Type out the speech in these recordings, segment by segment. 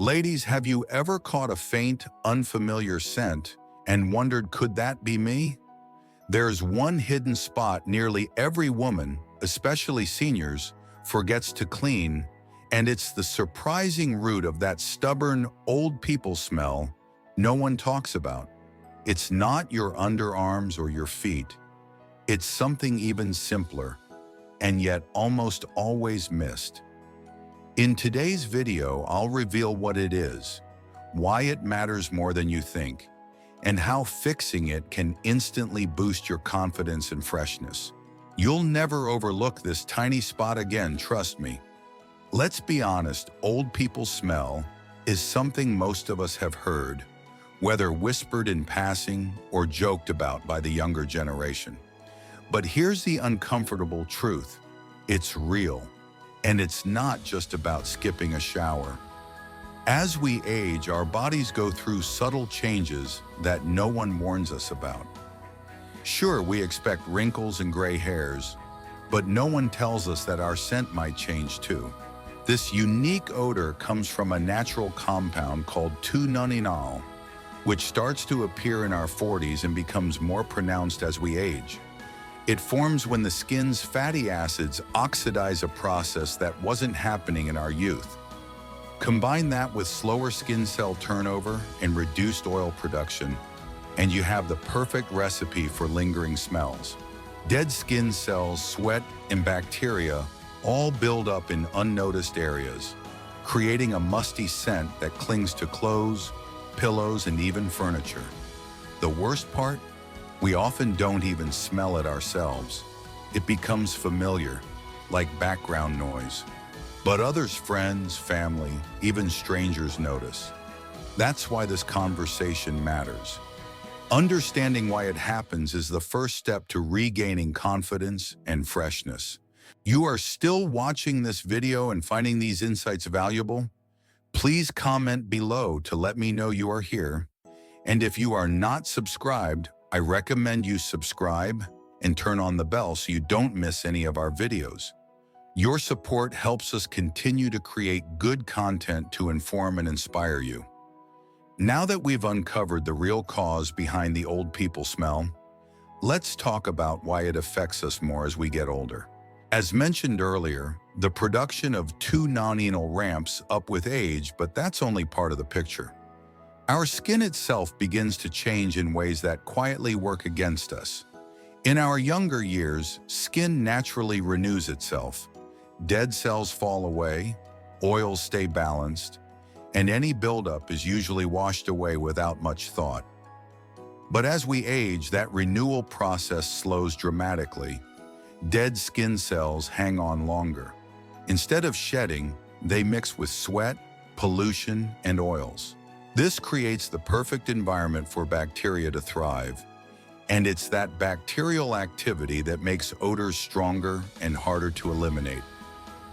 Ladies, have you ever caught a faint, unfamiliar scent and wondered, could that be me? There's one hidden spot nearly every woman, especially seniors, forgets to clean, and it's the surprising root of that stubborn, old people smell no one talks about. It's not your underarms or your feet. It's something even simpler, and yet almost always missed. In today's video, I'll reveal what it is, why it matters more than you think, and how fixing it can instantly boost your confidence and freshness. You'll never overlook this tiny spot again, trust me. Let's be honest, old people smell is something most of us have heard, whether whispered in passing or joked about by the younger generation. But here's the uncomfortable truth. It's real. And it's not just about skipping a shower. As we age, our bodies go through subtle changes that no one warns us about. Sure, we expect wrinkles and gray hairs, but no one tells us that our scent might change too. This unique odor comes from a natural compound called 2-nonenal, which starts to appear in our 40s and becomes more pronounced as we age. It forms when the skin's fatty acids oxidize a process that wasn't happening in our youth. Combine that with slower skin cell turnover and reduced oil production, and you have the perfect recipe for lingering smells. Dead skin cells, sweat, and bacteria all build up in unnoticed areas, creating a musty scent that clings to clothes, pillows, and even furniture. The worst part? We often don't even smell it ourselves. It becomes familiar, like background noise. But others, friends, family, even strangers notice. That's why this conversation matters. Understanding why it happens is the first step to regaining confidence and freshness. You are still watching this video and finding these insights valuable? Please comment below to let me know you are here. And if you are not subscribed, I recommend you subscribe and turn on the bell so you don't miss any of our videos. Your support helps us continue to create good content to inform and inspire you. Now that we've uncovered the real cause behind the old people smell, let's talk about why it affects us more as we get older. As mentioned earlier, the production of 2-nonenal ramps up with age, but that's only part of the picture. Our skin itself begins to change in ways that quietly work against us. In our younger years, skin naturally renews itself. Dead cells fall away, oils stay balanced, and any buildup is usually washed away without much thought. But as we age, that renewal process slows dramatically. Dead skin cells hang on longer. Instead of shedding, they mix with sweat, pollution, and oils. This creates the perfect environment for bacteria to thrive, and it's that bacterial activity that makes odors stronger and harder to eliminate.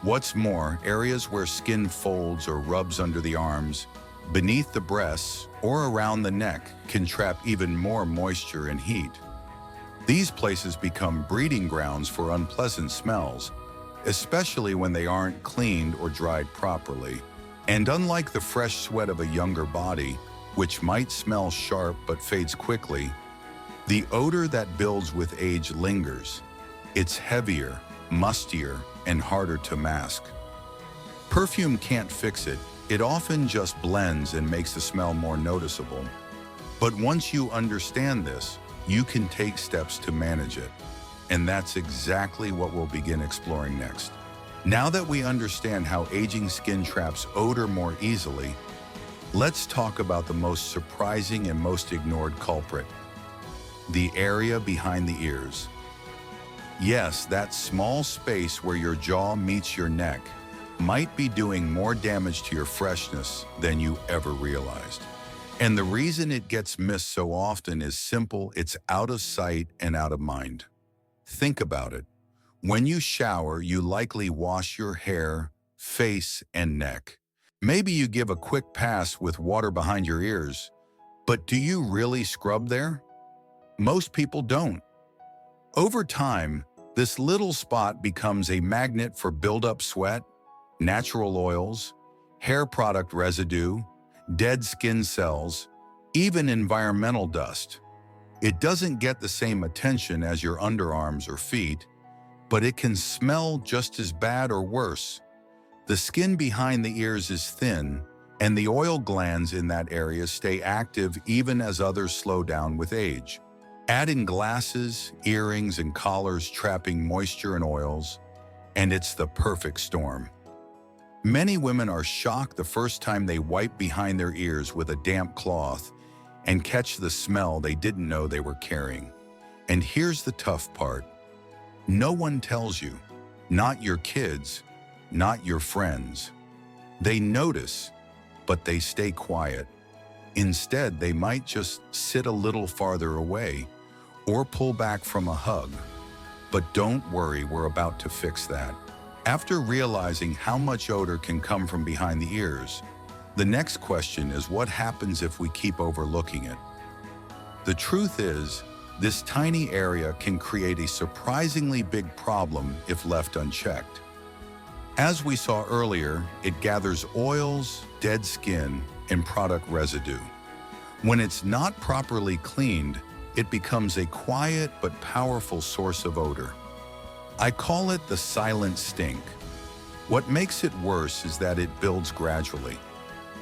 What's more, areas where skin folds or rubs under the arms, beneath the breasts, or around the neck can trap even more moisture and heat. These places become breeding grounds for unpleasant smells, especially when they aren't cleaned or dried properly. And unlike the fresh sweat of a younger body, which might smell sharp but fades quickly, the odor that builds with age lingers. It's heavier, mustier, and harder to mask. Perfume can't fix it. It often just blends and makes the smell more noticeable. But once you understand this, you can take steps to manage it. And that's exactly what we'll begin exploring next. Now that we understand how aging skin traps odor more easily, let's talk about the most surprising and most ignored culprit: the area behind the ears. Yes, that small space where your jaw meets your neck might be doing more damage to your freshness than you ever realized. And the reason it gets missed so often is simple: it's out of sight and out of mind. Think about it. When you shower, you likely wash your hair, face, and neck. Maybe you give a quick pass with water behind your ears, but do you really scrub there? Most people don't. Over time, this little spot becomes a magnet for buildup sweat, natural oils, hair product residue, dead skin cells, even environmental dust. It doesn't get the same attention as your underarms or feet, but it can smell just as bad or worse. The skin behind the ears is thin, and the oil glands in that area stay active even as others slow down with age. Add in glasses, earrings, and collars trapping moisture and oils, and it's the perfect storm. Many women are shocked the first time they wipe behind their ears with a damp cloth and catch the smell they didn't know they were carrying. And here's the tough part. No one tells you, not your kids, not your friends. They notice, but they stay quiet. Instead, they might just sit a little farther away or pull back from a hug. But don't worry, we're about to fix that. After realizing how much odor can come from behind the ears, the next question is what happens if we keep overlooking it? The truth is, this tiny area can create a surprisingly big problem if left unchecked. As we saw earlier, it gathers oils, dead skin, and product residue. When it's not properly cleaned, it becomes a quiet but powerful source of odor. I call it the silent stink. What makes it worse is that it builds gradually.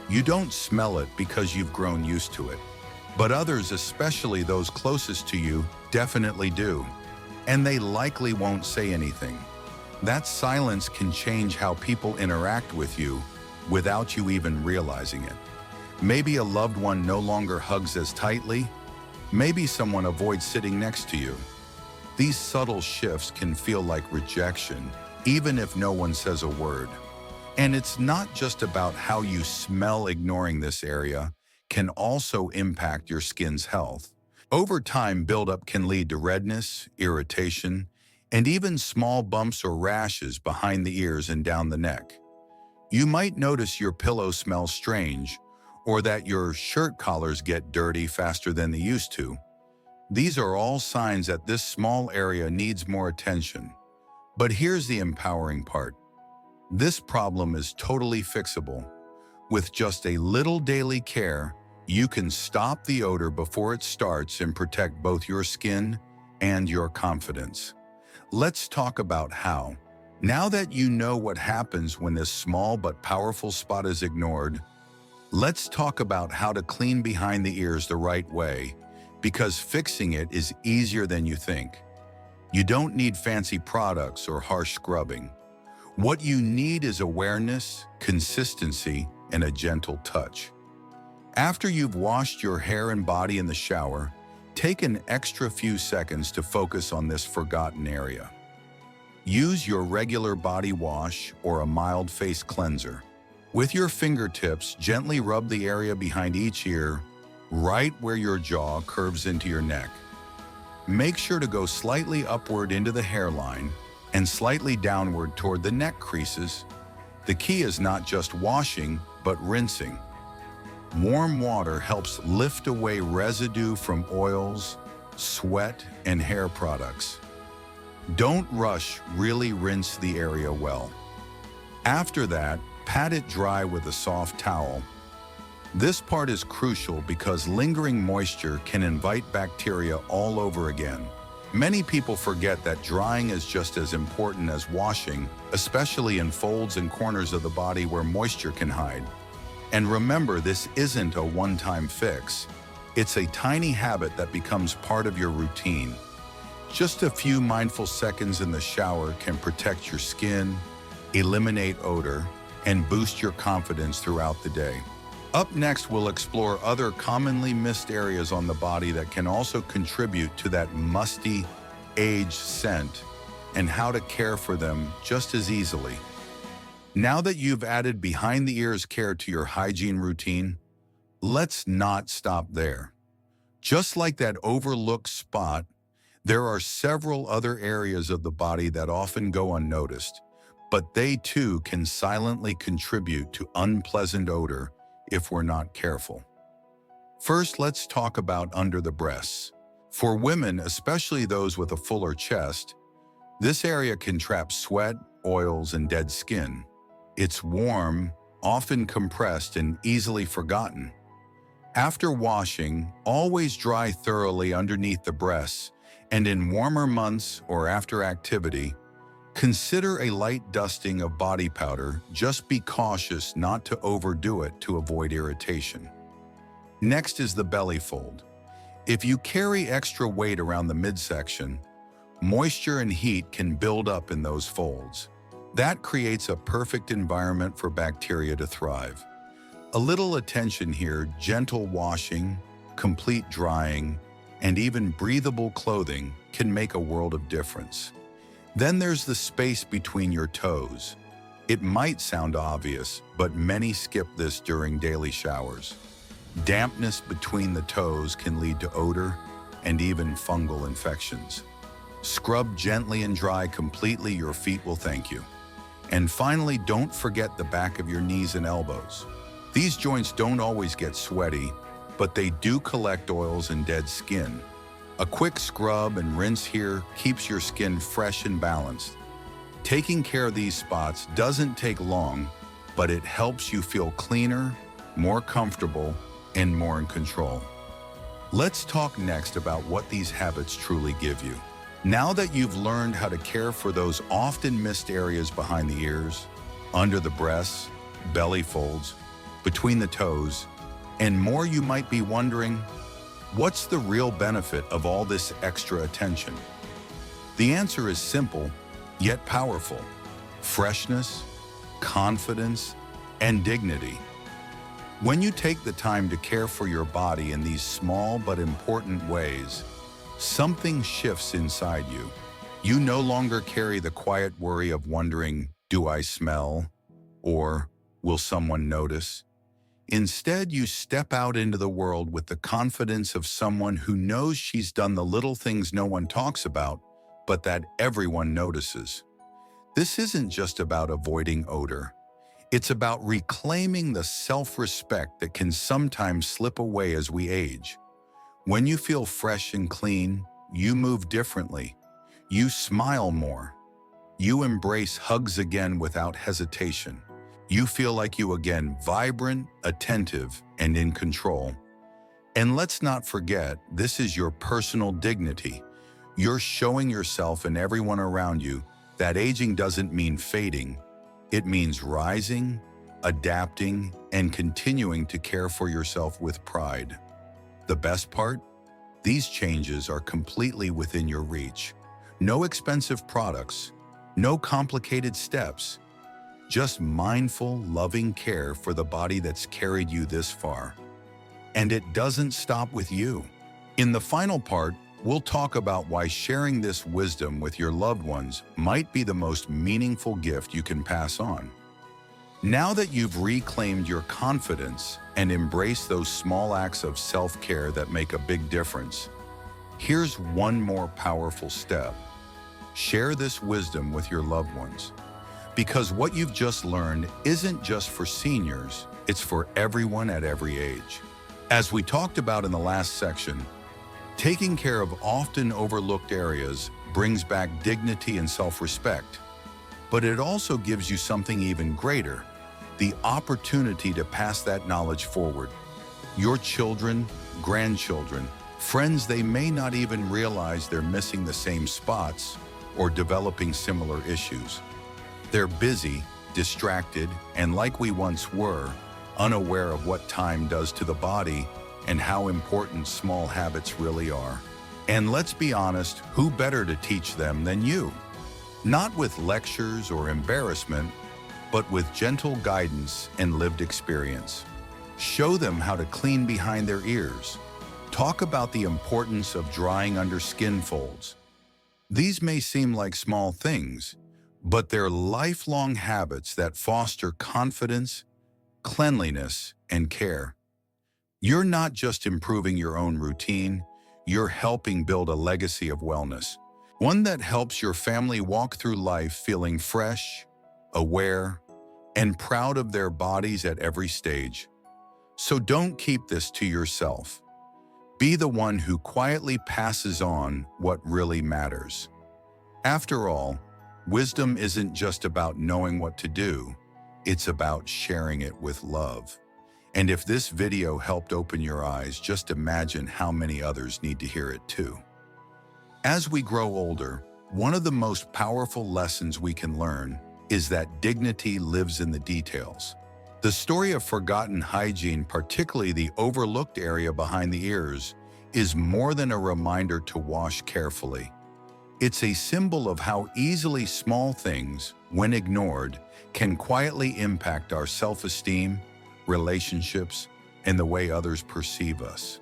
You don't smell it because you've grown used to it, but others, especially those closest to you, definitely do, and they likely won't say anything. That silence can change how people interact with you without you even realizing it. Maybe a loved one no longer hugs as tightly. Maybe someone avoids sitting next to you. These subtle shifts can feel like rejection, even if no one says a word. And it's not just about how you smell. Ignoring this area can also impact your skin's health. Over time, buildup can lead to redness, irritation, and even small bumps or rashes behind the ears and down the neck. You might notice your pillow smells strange, or that your shirt collars get dirty faster than they used to. These are all signs that this small area needs more attention. But here's the empowering part. This problem is totally fixable. With just a little daily care, you can stop the odor before it starts and protect both your skin and your confidence. Let's talk about how. Now that you know what happens when this small but powerful spot is ignored, let's talk about how to clean behind the ears the right way, because fixing it is easier than you think. You don't need fancy products or harsh scrubbing. What you need is awareness, consistency, and a gentle touch. After you've washed your hair and body in the shower, take an extra few seconds to focus on this forgotten area. Use your regular body wash or a mild face cleanser. With your fingertips, gently rub the area behind each ear, right where your jaw curves into your neck. Make sure to go slightly upward into the hairline and slightly downward toward the neck creases. The key is not just washing, but rinsing. Warm water helps lift away residue from oils, sweat, and hair products. Don't rush, really rinse the area well. After that, pat it dry with a soft towel. This part is crucial because lingering moisture can invite bacteria all over again. Many people forget that drying is just as important as washing, especially in folds and corners of the body where moisture can hide. And remember, this isn't a one-time fix. It's a tiny habit that becomes part of your routine. Just a few mindful seconds in the shower can protect your skin, eliminate odor, and boost your confidence throughout the day. Up next, we'll explore other commonly missed areas on the body that can also contribute to that musty, aged scent, and how to care for them just as easily. Now that you've added behind the ears care to your hygiene routine, let's not stop there. Just like that overlooked spot, there are several other areas of the body that often go unnoticed, but they too can silently contribute to unpleasant odor if we're not careful. First, let's talk about under the breasts. For women, especially those with a fuller chest, this area can trap sweat, oils, and dead skin. It's warm, often compressed and easily forgotten. After washing, always dry thoroughly underneath the breasts, and in warmer months or after activity, consider a light dusting of body powder. Just be cautious not to overdo it to avoid irritation. Next is the belly fold. If you carry extra weight around the midsection, moisture and heat can build up in those folds. That creates a perfect environment for bacteria to thrive. A little attention here, gentle washing, complete drying, and even breathable clothing can make a world of difference. Then there's the space between your toes. It might sound obvious, but many skip this during daily showers. Dampness between the toes can lead to odor and even fungal infections. Scrub gently and dry completely, your feet will thank you. And finally, don't forget the back of your knees and elbows. These joints don't always get sweaty, but they do collect oils and dead skin. A quick scrub and rinse here keeps your skin fresh and balanced. Taking care of these spots doesn't take long, but it helps you feel cleaner, more comfortable, and more in control. Let's talk next about what these habits truly give you. Now that you've learned how to care for those often missed areas behind the ears, under the breasts, belly folds, between the toes, and more, you might be wondering, what's the real benefit of all this extra attention? The answer is simple, yet powerful. Freshness, confidence, and dignity. When you take the time to care for your body in these small but important ways, something shifts inside you. You no longer carry the quiet worry of wondering, do I smell? Or will someone notice? Instead, you step out into the world with the confidence of someone who knows she's done the little things no one talks about, but that everyone notices. This isn't just about avoiding odor. It's about reclaiming the self-respect that can sometimes slip away as we age. When you feel fresh and clean, you move differently. You smile more. You embrace hugs again without hesitation. You feel like you again, vibrant, attentive, and in control. And let's not forget, this is your personal dignity. You're showing yourself and everyone around you that aging doesn't mean fading. It means rising, adapting, and continuing to care for yourself with pride. The best part? These changes are completely within your reach. No expensive products, no complicated steps, just mindful, loving care for the body that's carried you this far. And it doesn't stop with you. In the final part, we'll talk about why sharing this wisdom with your loved ones might be the most meaningful gift you can pass on. Now that you've reclaimed your confidence and embraced those small acts of self-care that make a big difference, here's one more powerful step. Share this wisdom with your loved ones. Because what you've just learned isn't just for seniors, it's for everyone at every age. As we talked about in the last section, taking care of often overlooked areas brings back dignity and self-respect. But it also gives you something even greater, the opportunity to pass that knowledge forward. Your children, grandchildren, friends, they may not even realize they're missing the same spots or developing similar issues. They're busy, distracted, and like we once were, unaware of what time does to the body and how important small habits really are. And let's be honest, who better to teach them than you? Not with lectures or embarrassment, but with gentle guidance and lived experience. Show them how to clean behind their ears. Talk about the importance of drying under skin folds. These may seem like small things, but they're lifelong habits that foster confidence, cleanliness, and care. You're not just improving your own routine, you're helping build a legacy of wellness. One that helps your family walk through life feeling fresh, aware, and proud of their bodies at every stage. So don't keep this to yourself. Be the one who quietly passes on what really matters. After all, wisdom isn't just about knowing what to do. It's about sharing it with love. And if this video helped open your eyes, just imagine how many others need to hear it too. As we grow older, one of the most powerful lessons we can learn is that dignity lives in the details. The story of forgotten hygiene, particularly the overlooked area behind the ears, is more than a reminder to wash carefully. It's a symbol of how easily small things, when ignored, can quietly impact our self-esteem, relationships, and the way others perceive us.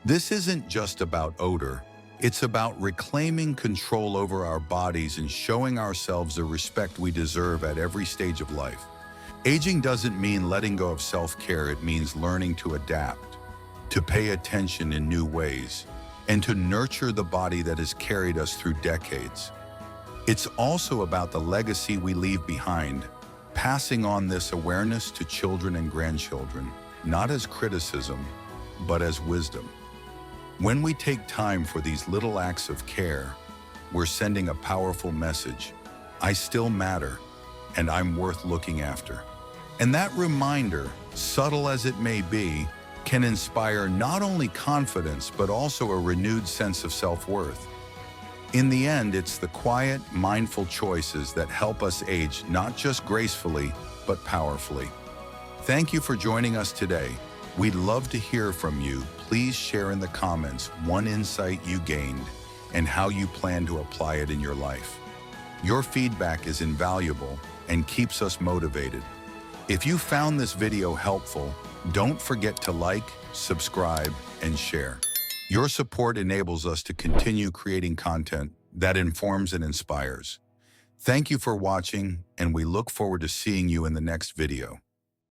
This isn't just about odor. It's about reclaiming control over our bodies and showing ourselves the respect we deserve at every stage of life. Aging doesn't mean letting go of self-care. It means learning to adapt, to pay attention in new ways, and to nurture the body that has carried us through decades. It's also about the legacy we leave behind, passing on this awareness to children and grandchildren, not as criticism, but as wisdom. When we take time for these little acts of care, we're sending a powerful message. I still matter, and I'm worth looking after. And that reminder, subtle as it may be, can inspire not only confidence, but also a renewed sense of self-worth. In the end, it's the quiet, mindful choices that help us age not just gracefully, but powerfully. Thank you for joining us today. We'd love to hear from you. Please share in the comments one insight you gained and how you plan to apply it in your life. Your feedback is invaluable and keeps us motivated. If you found this video helpful, don't forget to like, subscribe, and share. Your support enables us to continue creating content that informs and inspires. Thank you for watching, and we look forward to seeing you in the next video.